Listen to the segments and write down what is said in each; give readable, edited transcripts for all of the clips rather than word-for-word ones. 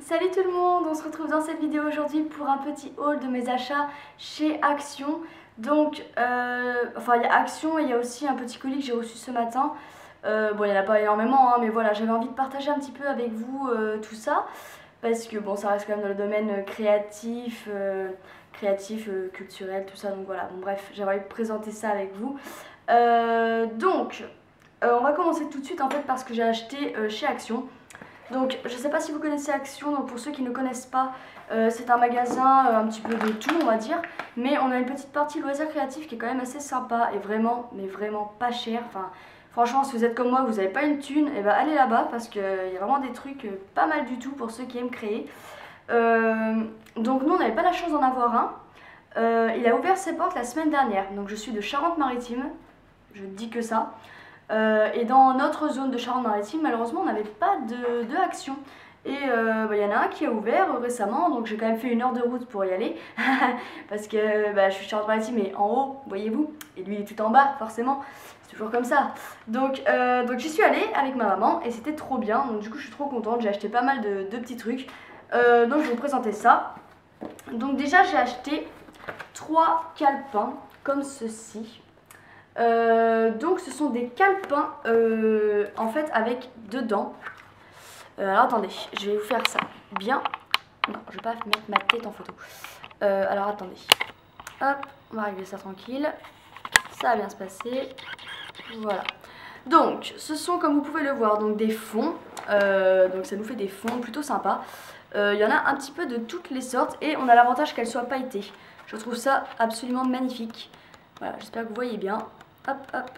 Salut tout le monde, on se retrouve dans cette vidéo aujourd'hui pour un petit haul de mes achats chez Action. Donc, il y a Action et il y a aussi un petit colis que j'ai reçu ce matin. Bon, il n'y en a pas énormément, hein, mais voilà, j'avais envie de partager un petit peu avec vous tout ça. Parce que bon, ça reste quand même dans le domaine créatif, culturel, tout ça. Donc voilà, bon bref, j'avais envie de présenter ça avec vous. On va commencer tout de suite en fait parce que j'ai acheté chez Action. Donc je ne sais pas si vous connaissez Action, donc pour ceux qui ne connaissent pas, c'est un magasin un petit peu de tout on va dire. Mais on a une petite partie loisirs créatifs qui est quand même assez sympa et vraiment, mais vraiment pas cher. Enfin, franchement si vous êtes comme moi, vous n'avez pas une thune, et ben allez là-bas parce qu'il y a vraiment des trucs pas mal du tout pour ceux qui aiment créer. Donc nous on n'avait pas la chance d'en avoir un. Il a ouvert ses portes la semaine dernière, donc je suis de Charente-Maritime, je dis que ça. Et dans notre zone de Charente-Maritime, malheureusement, on n'avait pas de Action. Et y en a un qui a ouvert récemment, donc j'ai quand même fait 1 heure de route pour y aller. Parce que je suis Charente-Maritime et en haut, voyez-vous, et lui il est tout en bas, forcément. C'est toujours comme ça. Donc j'y suis allée avec ma maman et c'était trop bien. Donc du coup, je suis trop contente. J'ai acheté pas mal de petits trucs. Donc je vais vous présenter ça. Donc déjà, j'ai acheté 3 calepins comme ceci. Donc ce sont des calepins en fait avec dedans. Alors attendez, je vais vous faire ça bien. Non, je vais pas mettre ma tête en photo. Alors attendez. Hop, on va régler ça tranquille. Ça va bien se passer. Voilà. Donc ce sont, comme vous pouvez le voir, donc des fonds. Donc ça nous fait des fonds plutôt sympas. Il y en a un petit peu de toutes les sortes et on a l'avantage qu'elles soient pailletées. Je trouve ça absolument magnifique. Voilà, j'espère que vous voyez bien. Hop, hop.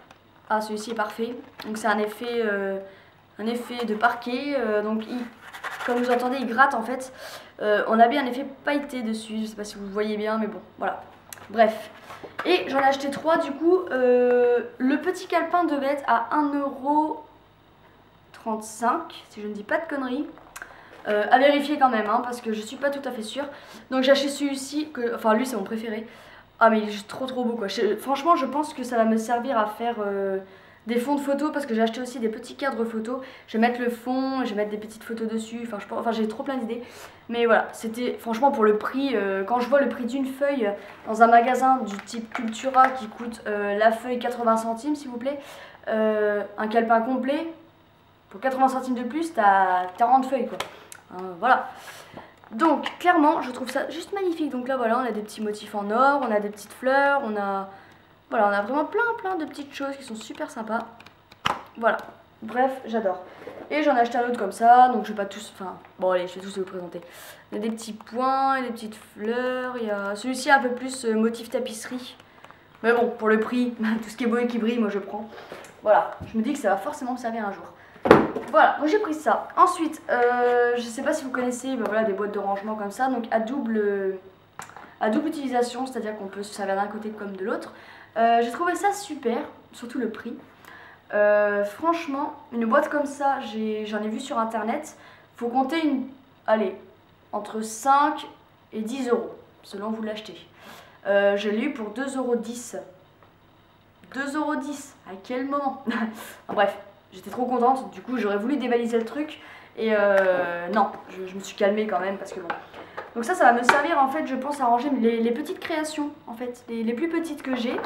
Ah, celui-ci est parfait. Donc c'est un effet de parquet. Comme vous entendez, il gratte en fait. On a bien un effet pailleté dessus. Je sais pas si vous voyez bien, mais bon, voilà. Bref. Et j'en ai acheté 3 du coup. Le petit calepin devait être à 1,35 €, si je ne dis pas de conneries. À vérifier quand même, hein, parce que je suis pas tout à fait sûre. Donc j'ai acheté celui-ci, enfin lui c'est mon préféré. Ah mais il est trop beau quoi. Franchement je pense que ça va me servir à faire des fonds de photos parce que j'ai acheté aussi des petits cadres photos. Je vais mettre le fond, je vais mettre des petites photos dessus. Enfin j'ai trop plein d'idées. Mais voilà, c'était franchement pour le prix. Quand je vois le prix d'une feuille dans un magasin du type Cultura qui coûte la feuille 80 centimes s'il vous plaît. Un calepin complet, pour 80 centimes de plus t'as 40 feuilles quoi. Voilà. Donc clairement je trouve ça juste magnifique. Donc là voilà, on a des petits motifs en or, on a des petites fleurs, on a vraiment plein de petites choses qui sont super sympas. Voilà, bref, j'adore. Et j'en ai acheté un autre comme ça, donc je vais pas tous, bon allez, je vais tous vous présenter. Il y a des petits points, il y a des petites fleurs, il y a celui-ci un peu plus motif tapisserie. Mais bon, pour le prix, tout ce qui est beau et qui brille, moi je prends. Voilà, je me dis que ça va forcément me servir un jour. Voilà, donc j'ai pris ça. Ensuite, je sais pas si vous connaissez des boîtes de rangement comme ça, donc à double utilisation, c'est-à-dire qu'on peut se servir d'un côté comme de l'autre. J'ai trouvé ça super, surtout le prix. Franchement, une boîte comme ça, j'en ai vu sur internet. Faut compter entre 5 et 10 €, selon où vous l'achetez. Je l'ai eu pour 2,10 €. 2,10 €, à quel moment? Bref. J'étais trop contente, du coup j'aurais voulu dévaliser le truc et non, je me suis calmée quand même parce que bon. Donc ça va me servir en fait je pense à ranger les petites créations en fait, les plus petites que j'ai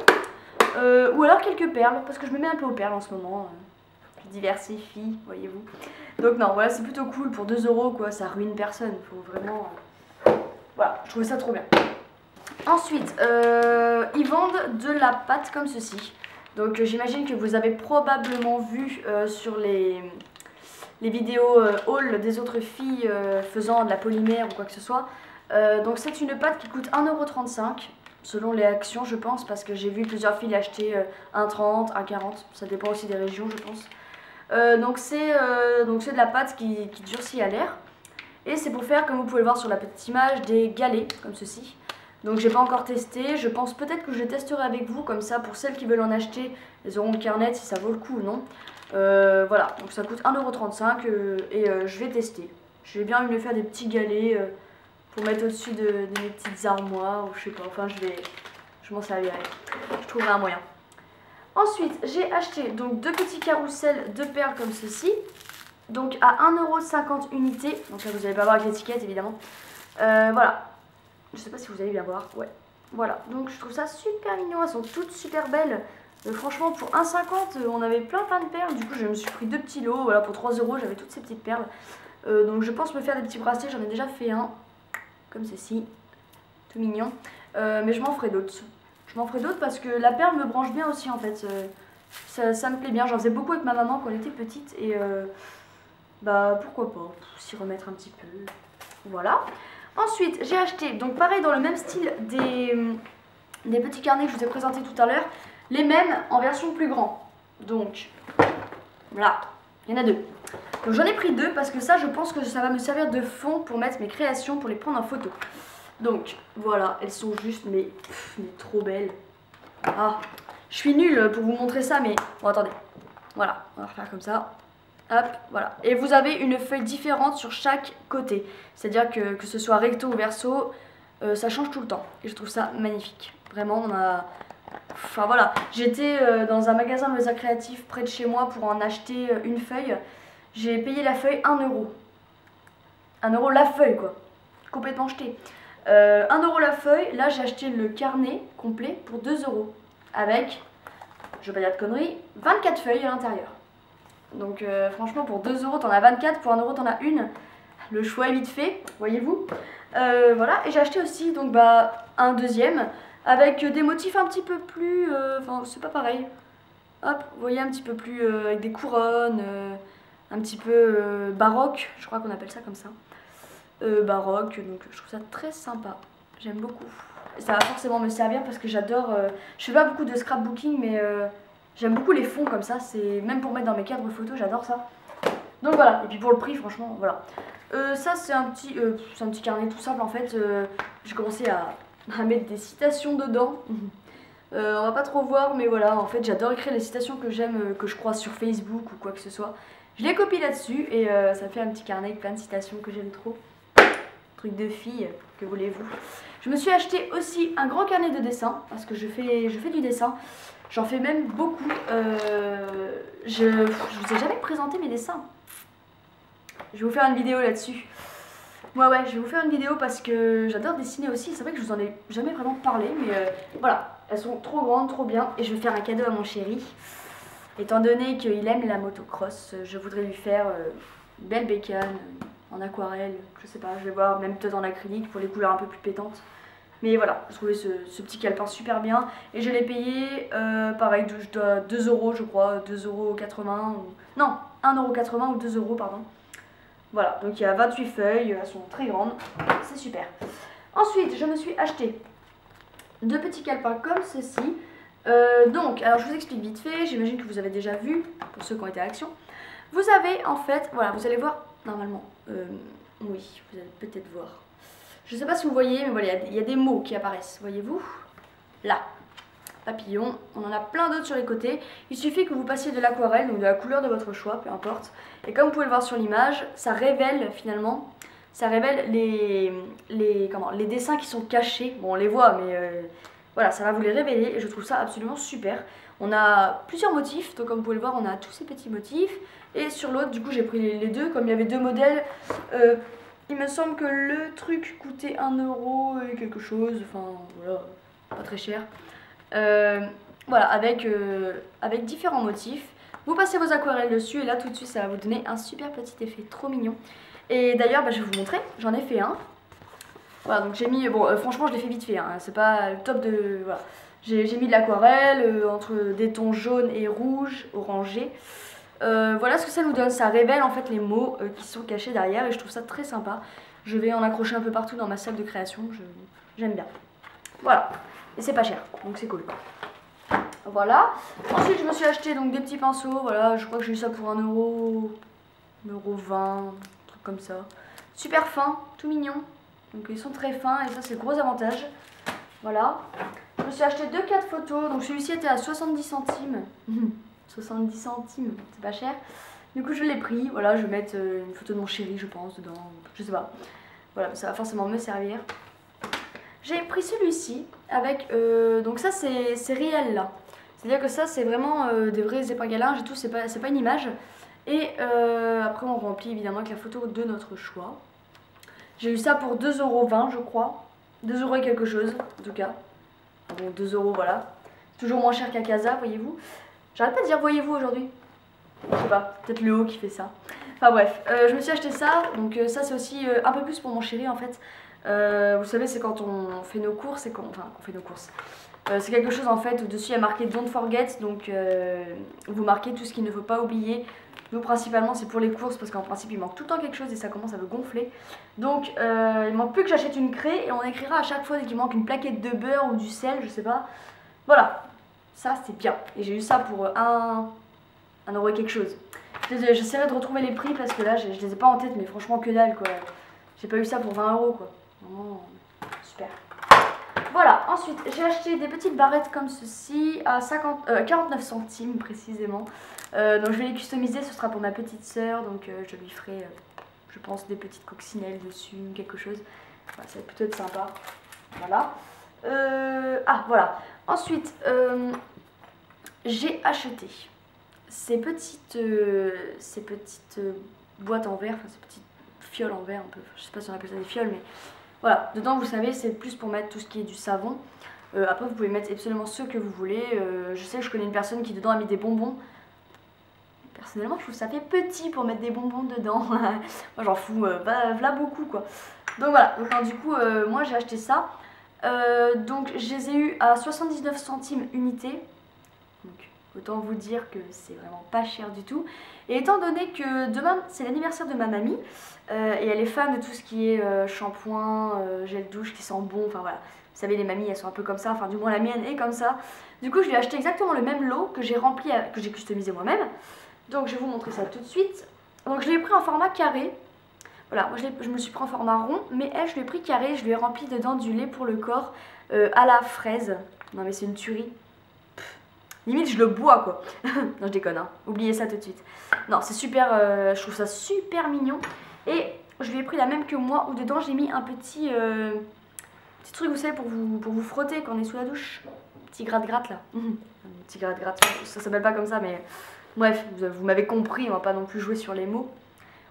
ou alors quelques perles parce que je me mets un peu aux perles en ce moment, je diversifie voyez-vous. Donc non voilà c'est plutôt cool pour 2 € quoi, ça ruine personne, faut vraiment, voilà je trouvais ça trop bien. Ensuite ils vendent de la pâte comme ceci. Donc j'imagine que vous avez probablement vu sur les vidéos haul des autres filles faisant de la polymère ou quoi que ce soit. Donc c'est une pâte qui coûte 1,35 € selon les actions je pense parce que j'ai vu plusieurs filles acheter 1,30 €, 1,40 €, ça dépend aussi des régions je pense. Donc c'est de la pâte qui durcit à l'air et c'est pour faire comme vous pouvez le voir sur la petite image des galets comme ceci. Donc j'ai pas encore testé, je pense peut-être que je testerai avec vous, comme ça pour celles qui veulent en acheter, elles auront le carnet si ça vaut le coup ou non. Voilà, donc ça coûte 1,35 € et je vais tester. J'ai bien envie de me faire des petits galets pour mettre au-dessus de mes petites armoires, ou je sais pas, enfin je m'en servirai, je trouverai un moyen. Ensuite j'ai acheté donc 2 petits carousels de perles comme ceci. Donc à 1,50 € unité. Donc là vous n'allez pas voir avec l'étiquette évidemment. Voilà. Je sais pas si vous allez bien voir. Ouais. Voilà. Donc je trouve ça super mignon. Elles sont toutes super belles. Franchement pour 1,50 € on avait plein de perles. Du coup je me suis pris 2 petits lots. Voilà, pour 3 € j'avais toutes ces petites perles. Donc je pense me faire des petits bracelets. J'en ai déjà fait un. Comme ceci. Tout mignon. Mais je m'en ferai d'autres. Je m'en ferai d'autres parce que la perle me branche bien aussi en fait. Ça me plaît bien. J'en faisais beaucoup avec ma maman quand elle était petite. Et bah pourquoi pas s'y remettre un petit peu. Voilà. Ensuite j'ai acheté, donc pareil dans le même style des petits carnets que je vous ai présentés tout à l'heure. Les mêmes en version plus grand. Donc voilà. Il y en a 2. Donc j'en ai pris 2 parce que ça je pense que ça va me servir de fond pour mettre mes créations, pour les prendre en photo. Donc voilà, elles sont juste mais trop belles. Ah, je suis nulle pour vous montrer ça mais bon attendez. Voilà, on va refaire comme ça. Hop, voilà. Et vous avez une feuille différente sur chaque côté. C'est-à-dire que ce soit recto ou verso, ça change tout le temps. Et je trouve ça magnifique. Vraiment, on a... Enfin voilà, j'étais dans un magasin de loisirs créatifs près de chez moi pour en acheter une feuille. J'ai payé la feuille 1 €. 1 € la feuille quoi. Complètement jeté. 1 € la feuille. Là j'ai acheté le carnet complet pour 2 €. Avec, je vais pas dire de conneries, 24 feuilles à l'intérieur. Donc franchement pour 2 € t'en as 24, pour 1 € t'en as une. Le choix est vite fait, voyez-vous. Voilà, et j'ai acheté aussi donc bah un deuxième avec des motifs un petit peu plus, enfin c'est pas pareil. Hop, vous voyez un petit peu plus avec des couronnes, un petit peu baroque, je crois qu'on appelle ça comme ça. Baroque, donc je trouve ça très sympa, j'aime beaucoup. Et ça va forcément me servir parce que j'adore, je fais pas beaucoup de scrapbooking mais j'aime beaucoup les fonds comme ça, c'est même pour mettre dans mes cadres photos, j'adore ça. Donc voilà, et puis pour le prix franchement, voilà. Ça c'est un petit carnet tout simple en fait, j'ai commencé à mettre des citations dedans. On va pas trop voir mais voilà, en fait j'adore écrire les citations que j'aime, que je croise sur Facebook ou quoi que ce soit. Je les copie là-dessus et ça fait un petit carnet avec plein de citations que j'aime trop. Truc de fille, que voulez-vous. Je me suis acheté aussi un grand carnet de dessin parce que je fais du dessin. J'en fais même beaucoup. Je vous ai jamais présenté mes dessins. Je vais vous faire une vidéo là-dessus. Ouais, je vais vous faire une vidéo parce que j'adore dessiner aussi. C'est vrai que je vous en ai jamais vraiment parlé, mais voilà. Elles sont trop grandes, trop bien. Et je vais faire un cadeau à mon chéri. Étant donné qu'il aime la motocross, je voudrais lui faire une belle bécane en aquarelle. Je sais pas, je vais voir, même peut-être en acrylique pour les couleurs un peu plus pétantes. Mais voilà, je trouvais ce petit calepin super bien. Et je l'ai payé, pareil, 2 € je crois, 2,80 €. Non, 1,80 € ou 2 € pardon. Voilà, donc il y a 28 feuilles, elles sont très grandes, c'est super. Ensuite, je me suis acheté 2 petits calepins comme ceci. Donc, alors je vous explique vite fait, j'imagine que vous avez déjà vu, pour ceux qui ont été à l'action. Vous avez en fait, voilà, vous allez voir, normalement, oui, vous allez peut-être voir. Je sais pas si vous voyez, mais voilà, il y a des mots qui apparaissent, voyez-vous. Là, papillon, on en a plein d'autres sur les côtés. Il suffit que vous passiez de l'aquarelle, donc de la couleur de votre choix, peu importe. Et comme vous pouvez le voir sur l'image, ça révèle finalement, ça révèle les dessins qui sont cachés. Bon, on les voit, mais voilà, ça va vous les révéler et je trouve ça absolument super. On a plusieurs motifs, donc comme vous pouvez le voir, on a tous ces petits motifs. Et sur l'autre, du coup, j'ai pris les deux, comme il y avait 2 modèles. Il me semble que le truc coûtait 1 € et quelque chose, enfin voilà, pas très cher. Voilà, avec différents motifs. Vous passez vos aquarelles dessus et là tout de suite ça va vous donner un super petit effet trop mignon. Et d'ailleurs bah, je vais vous montrer, j'en ai fait un. Voilà, donc j'ai mis, bon franchement je l'ai fait vite fait, hein, c'est pas le top de... Voilà. J'ai mis de l'aquarelle entre des tons jaunes et rouges, orangés. Voilà ce que ça nous donne, ça révèle en fait les mots qui sont cachés derrière et je trouve ça très sympa. Je vais en accrocher un peu partout dans ma salle de création, j'aime bien. Voilà, et c'est pas cher, donc c'est cool. Voilà, ensuite je me suis acheté donc des petits pinceaux, voilà, je crois que j'ai eu ça pour 1 €, 1,20 €, un truc comme ça. Super fin, tout mignon, donc ils sont très fins et ça c'est le gros avantage. Voilà, je me suis acheté 2 4 photos, donc celui-ci était à 70 centimes. 70 centimes, c'est pas cher. Du coup je l'ai pris, voilà, je vais mettre une photo de mon chéri je pense dedans, je sais pas. Voilà, ça va forcément me servir. J'ai pris celui-ci avec, donc ça c'est réel là. C'est-à-dire que ça c'est vraiment des vrais épingles à linge et tout, c'est pas une image. Et après on remplit évidemment avec la photo de notre choix. J'ai eu ça pour 2,20 € je crois. 2 € et quelque chose en tout cas. Bon 2 € voilà. Toujours moins cher qu'à Casa, voyez-vous. J'arrête pas de dire voyez-vous aujourd'hui. Je sais pas, peut-être le haut qui fait ça. Enfin bref, je me suis acheté ça. Donc ça c'est aussi un peu plus pour mon chéri en fait. Vous savez c'est quand on fait nos courses et quand... Enfin on fait nos courses. C'est quelque chose en fait où dessus il y a marqué Don't forget. Donc vous marquez tout ce qu'il ne faut pas oublier. Nous principalement c'est pour les courses parce qu'en principe il manque tout le temps quelque chose et ça commence à me gonfler. Donc il manque plus que j'achète une craie et on écrira à chaque fois dès qu'il manque une plaquette de beurre ou du sel, je sais pas. Voilà, ça c'est bien. Et j'ai eu ça pour 1 € et quelque chose. J'essaierai de retrouver les prix parce que là je les ai pas en tête mais franchement que dalle quoi. J'ai pas eu ça pour 20 € quoi. Vraiment super. Voilà, ensuite j'ai acheté des petites barrettes comme ceci à 49 centimes précisément. Donc je vais les customiser, ce sera pour ma petite soeur, donc je lui ferai, je pense, des petites coccinelles dessus, quelque chose. Voilà, ça va plutôt être sympa. Voilà. Ah voilà. Ensuite, j'ai acheté ces petites boîtes en verre, enfin ces petites fioles en verre un peu, je sais pas si on appelle ça des fioles, mais voilà, dedans vous savez c'est plus pour mettre tout ce qui est du savon. Après vous pouvez mettre absolument ce que vous voulez. Je sais que je connais une personne qui dedans a mis des bonbons. Personnellement je trouve que ça fait petit pour mettre des bonbons dedans. Moi j'en fous, voilà beaucoup quoi. Donc voilà, donc, du coup moi j'ai acheté ça. Donc je les ai eu à 79 centimes unité. Donc autant vous dire que c'est vraiment pas cher du tout. Et étant donné que demain c'est l'anniversaire de ma mamie et elle est fan de tout ce qui est shampoing, gel douche qui sent bon, enfin voilà. Vous savez les mamies elles sont un peu comme ça, enfin du moins la mienne est comme ça. Du coup je lui ai acheté exactement le même lot que j'ai rempli, que j'ai customisé moi-même. Donc je vais vous montrer ça tout de suite. Donc je l'ai pris en format carré. Voilà, moi je me suis pris en format rond, mais elle je l'ai pris carré, je lui ai rempli dedans du lait pour le corps à la fraise. Non mais c'est une tuerie. Limite je le bois quoi. Non je déconne hein, oubliez ça tout de suite. Non c'est super, je trouve ça super mignon. Et je lui ai pris la même que moi où dedans j'ai mis un petit truc vous savez pour vous frotter quand on est sous la douche. Petit gratte-gratte là. Un petit gratte-gratte, ça s'appelle pas comme ça mais bref vous m'avez compris, on va pas non plus jouer sur les mots.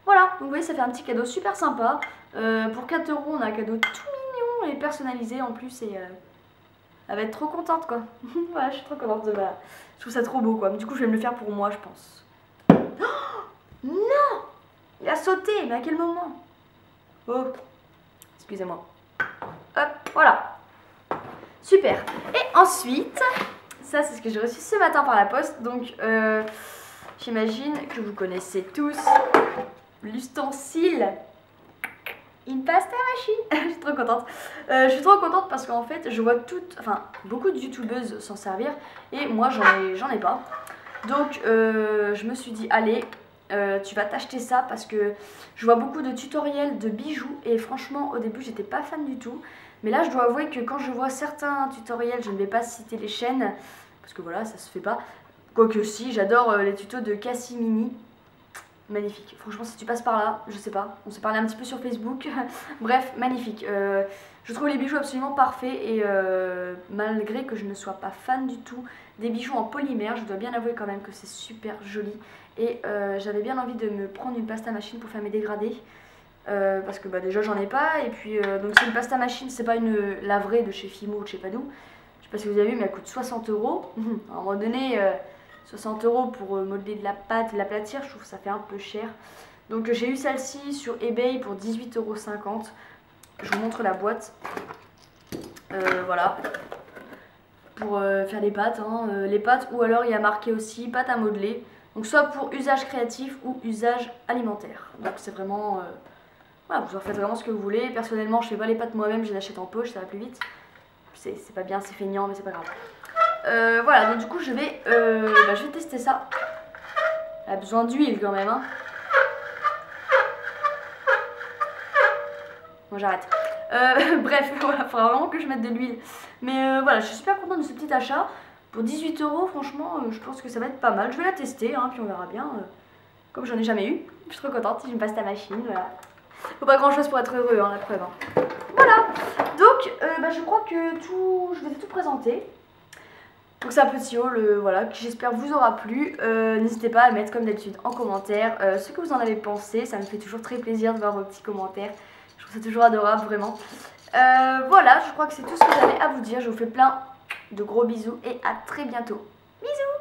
Voilà, donc vous voyez ça fait un petit cadeau super sympa. Pour 4 € on a un cadeau tout mignon et personnalisé en plus et... elle va être trop contente quoi. Voilà, je suis trop contente de ma... Je trouve ça trop beau quoi. Du coup je vais me le faire pour moi je pense. Oh non, il a sauté, mais à quel moment? Oh, excusez-moi. Hop, voilà. Super. Et ensuite, ça c'est ce que j'ai reçu ce matin par la poste. Donc j'imagine que vous connaissez tous l'ustensile. Une pasta machine. Je suis trop contente. Je suis trop contente parce qu'en fait je vois beaucoup de youtubeuses s'en servir et moi j'en ai pas. Donc je me suis dit allez tu vas t'acheter ça parce que je vois beaucoup de tutoriels de bijoux et franchement au début j'étais pas fan du tout. Mais là je dois avouer que quand je vois certains tutoriels, je ne vais pas citer les chaînes parce que voilà ça se fait pas. Quoique si, j'adore les tutos de Cassie Mini. Magnifique, franchement si tu passes par là, je sais pas, on s'est parlé un petit peu sur Facebook. Bref, magnifique. Je trouve les bijoux absolument parfaits et malgré que je ne sois pas fan du tout des bijoux en polymère, je dois bien avouer quand même que c'est super joli. Et j'avais bien envie de me prendre une pasta machine pour faire mes dégradés. Parce que bah, déjà j'en ai pas et puis donc c'est une pasta machine, c'est pas la vraie de chez Fimo ou de je sais pas d'où. Je sais pas si vous avez vu mais elle coûte 60 €. À un moment donné... 60 € pour modeler de la pâte et l'aplatir, je trouve que ça fait un peu cher. Donc j'ai eu celle-ci sur eBay pour 18,50 €. Je vous montre la boîte. Voilà. Pour faire les pâtes. Hein. Les pâtes ou alors il y a marqué aussi pâte à modeler. Donc soit pour usage créatif ou usage alimentaire. Donc c'est vraiment... voilà, vous en faites vraiment ce que vous voulez. Personnellement je fais pas les pâtes moi-même, je les achète en poche, ça va plus vite. C'est pas bien, c'est feignant mais c'est pas grave. Voilà, donc du coup je vais tester ça. Elle a besoin d'huile quand même hein. Bon j'arrête. Bref, voilà, faudra vraiment que je mette de l'huile. Mais voilà, je suis super contente de ce petit achat. Pour 18 €, franchement, je pense que ça va être pas mal. Je vais la tester, hein, puis on verra bien. Comme j'en ai jamais eu, je suis trop contente. J'ai une pasta machine, voilà. Faut pas grand chose pour être heureux, hein, la preuve. Hein. Voilà, donc je crois que je vous ai tout présenté. Donc c'est un petit haul voilà, qui j'espère vous aura plu. N'hésitez pas à mettre comme d'habitude en commentaire ce que vous en avez pensé. Ça me fait toujours très plaisir de voir vos petits commentaires. Je trouve ça toujours adorable vraiment. Voilà, je crois que c'est tout ce que j'avais à vous dire. Je vous fais plein de gros bisous et à très bientôt. Bisous!